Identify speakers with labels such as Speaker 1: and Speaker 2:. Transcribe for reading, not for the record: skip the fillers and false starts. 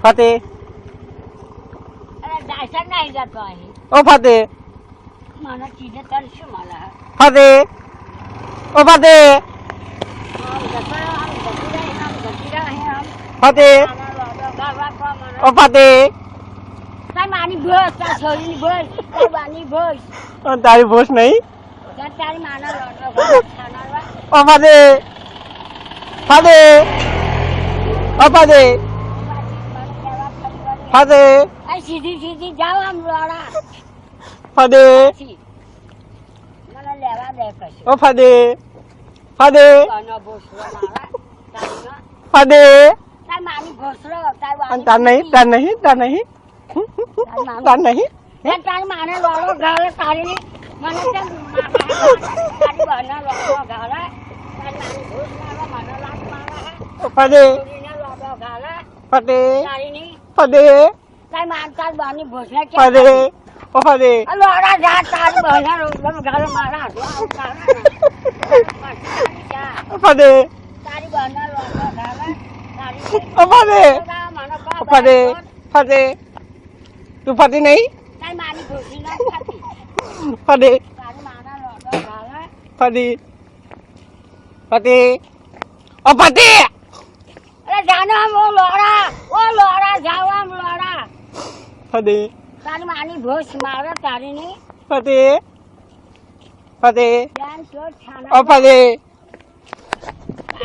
Speaker 1: ફતે
Speaker 2: અરે દાસર નહીં જતો અહીં
Speaker 1: ઓ ફતે
Speaker 2: મને ચીજે તર શું મળે
Speaker 1: ફતે ઓ ફતે ફતે ઓ ફતે
Speaker 2: માની ભોજ તાર છોરીની ભોજ તાર બાની ભોજ
Speaker 1: તારી ભોસ નહીં
Speaker 2: તારી માના
Speaker 1: ઓ ફતે ફતે ઓ ફતે ફતે
Speaker 2: સીધી સીધી જાઓ આમ લોડા
Speaker 1: ફતે
Speaker 2: મને લેવા દે કશું
Speaker 1: ઓ ફતે ફતે
Speaker 2: કોનો ભોસરો મારા
Speaker 1: ફતે
Speaker 2: તાર માની ભોસરો તાર
Speaker 1: તાર નહીં તાર નહીં તાર નહીં તાર નહીં
Speaker 2: તારી માને લોડો ગાળે તારી મને તેમ તારી બહાના લોડો ગાળે તારી માની ભોસ મારે મને લાત મારે
Speaker 1: ફતે
Speaker 2: છોરીને લોડો ગાળે
Speaker 1: ફતે
Speaker 2: તારીની
Speaker 1: ફતે
Speaker 2: તારી માન તાર બાની ભોસને
Speaker 1: ફતે ઓ ફતે
Speaker 2: લોડા જા તારી બહાના લોડો ગાળે મારા હાથમાં આવું ગાળે
Speaker 1: ફતે
Speaker 2: તારી બહાના લોડો ગાળે તારી
Speaker 1: ઓ ફતે
Speaker 2: મને
Speaker 1: ફતે ફતે તું ફતી નહીં
Speaker 2: તારી માની ભોસી ના ખાતી
Speaker 1: ફતે
Speaker 2: તારી માના લોડો ગાળે
Speaker 1: ફતી ફતી ઓ ફતી
Speaker 2: અરે જાનો આમ ઓ લોડા જાઓ આમ લોડા
Speaker 1: ફતી
Speaker 2: તારી માની ભોસ મારે તારી ની
Speaker 1: ફતી ફતી
Speaker 2: બેન તો છાના
Speaker 1: ઓ ફતી